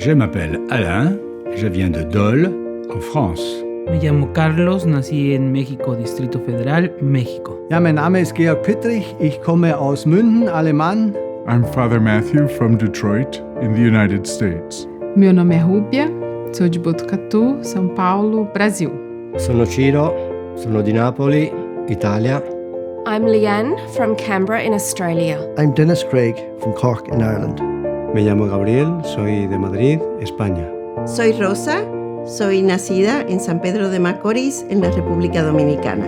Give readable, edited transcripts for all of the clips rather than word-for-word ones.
Je m'appelle Alain, je viens de Dole, en France. Me llamo Carlos, nací en México, Distrito Federal, México. Ja, mein Name ist Georg Pittrich, ich komme aus Münden, Alemán. I'm Father Matthew from Detroit, in the United States. Meu nome é Rúbia, sou de Botucatu, São Paulo, Brasil. Sono Ciro, sono di Napoli, Italia. I'm Leanne from Canberra in Australia. I'm Dennis Craig from Cork in Ireland. Me llamo Gabriel, soy de Madrid, España. Soy Rosa, soy nacida en San Pedro de Macorís, en la República Dominicana.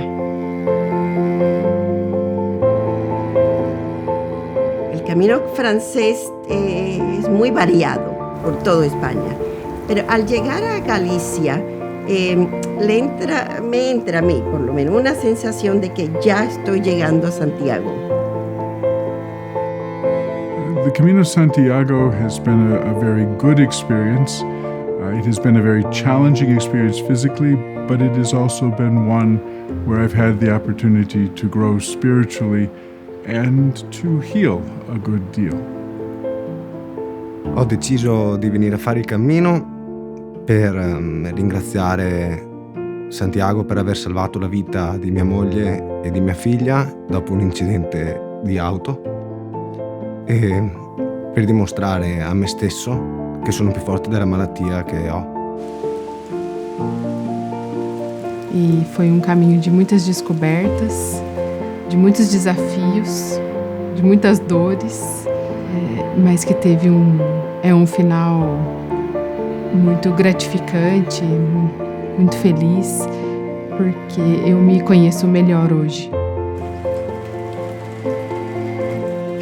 El camino francés es muy variado por toda España, pero al llegar a Galicia me entra a mí, por lo menos, una sensación de que ya estoy llegando a Santiago. The Camino Santiago has been a very good experience. It has been a very challenging experience physically, but it has also been one where I've had the opportunity to grow spiritually and to heal a good deal. Ho deciso di venire a fare il cammino per ringraziare Santiago per aver salvato la vita di mia moglie e di mia figlia dopo un incidente di auto e per dimostrare a me stesso che sono più forte della malattia che ho. E foi caminho de muitas descobertas, de muitos desafios, de muitas dores, mas que teve um final muito gratificante, muito feliz, porque eu me conheço melhor hoje.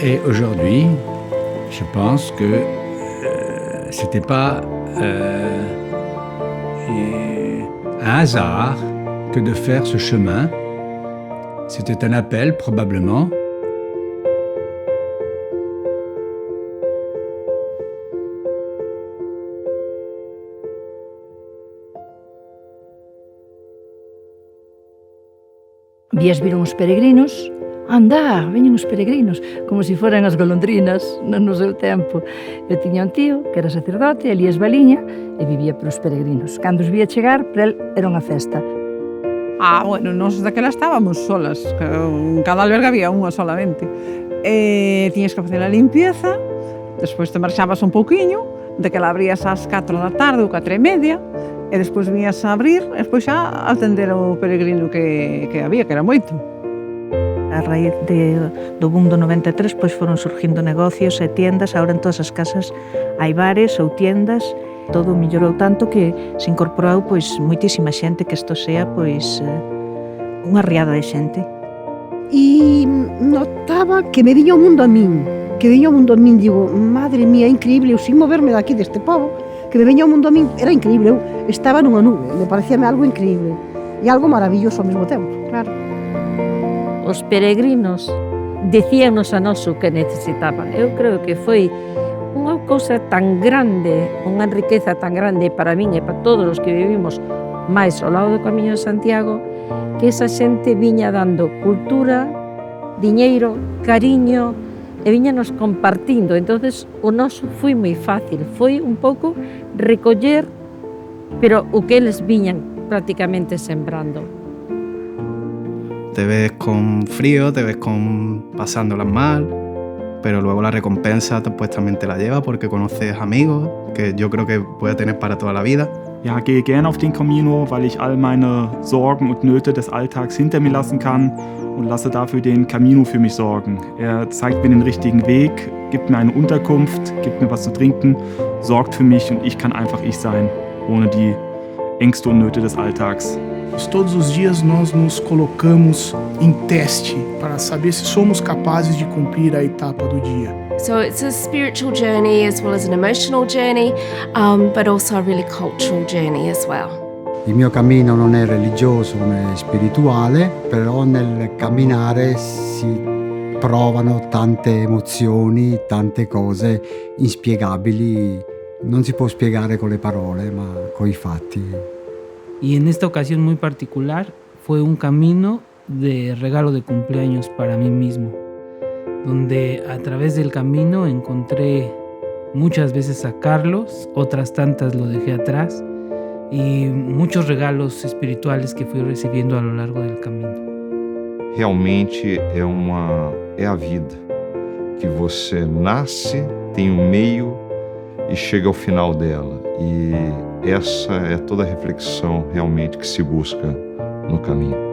Et aujourd'hui, je pense que c'était pas un hasard que de faire ce chemin. C'était un appel, probablement. Vías viron os peregrinos. Anda, veñen os peregrinos, como se foran as golondrinas no seu tempo. Eu tiña un tío que era sacerdote, Elías Baliña, e vivía pelos peregrinos. Cando os vía chegar, para el era unha festa. Bueno, nós daquela estábamos solas, en cada albergue había unha solamente. Tiñas que facer a limpieza, despois te marchabas un pouquiño, daquela abrías ás 4 da tarde ou 4:30, e despois viñas a abrir, e despois xa a atender o peregrino que había, que era moito. A raíz do boom do 93, pois foron surgindo negocios e tiendas, agora en todas as casas hai bares ou tiendas, todo mellorou tanto que se incorporou pois moitísima xente, que isto sea pois unha riada de xente. E notaba que me viña o mundo a min, digo, madre mía, é increíble, eu sin moverme daqui deste pobo, que me viña o mundo a min, era increíble, eu estaba nunha nube, me parecíame algo increíble e algo maravilloso ao mesmo tempo, claro. Os peregrinos dicíanos a nós o que necesitaban. Eu creo que foi unha cousa tan grande, unha riqueza tan grande para min e para todos os que vivimos máis ao lado do Camiño de Santiago, que esa xente viña dando cultura, diñeiro, cariño e viñanos compartindo. Entonces o noso foi moi fácil, foi un pouco recoller, pero o que eles viñan prácticamente sembrando. Te ves con frío, te ves pasándolas mal, pero luego la recompensa pues también te la lleva porque conoces amigos que yo creo que puedes tener para toda la vida. Ja, gehe gerne auf den Camino, weil ich all meine Sorgen und Nöte des Alltags hinter mir lassen kann und lasse dafür den Camino für mich sorgen. Er zeigt mir den richtigen Weg, gibt mir eine Unterkunft, gibt mir was zu trinken, sorgt für mich und ich kann einfach ich sein, ohne die Ängste und Nöte des Alltags. Todos os dias nós nos colocamos em teste para saber se somos capazes de cumprir a etapa do dia. So it's a spiritual journey as well as an emotional journey, but also a really cultural journey as well. Il mio cammino non è religioso né spirituale, però nel camminare si provano tante emozioni, tante cose inspiegabili. Non si può spiegare con le parole, ma con i fatti. Y en esta ocasión muy particular fue un camino de regalo de cumpleaños para mí mismo, donde a través del camino encontré muchas veces sacarlos, otras tantas lo dejé atrás y muchos regalos espirituales que fui recibiendo a lo largo del camino. Realmente é a vida, que você nasce, tem um meio e chega ao final dela. E essa é toda a reflexão realmente que se busca no caminho.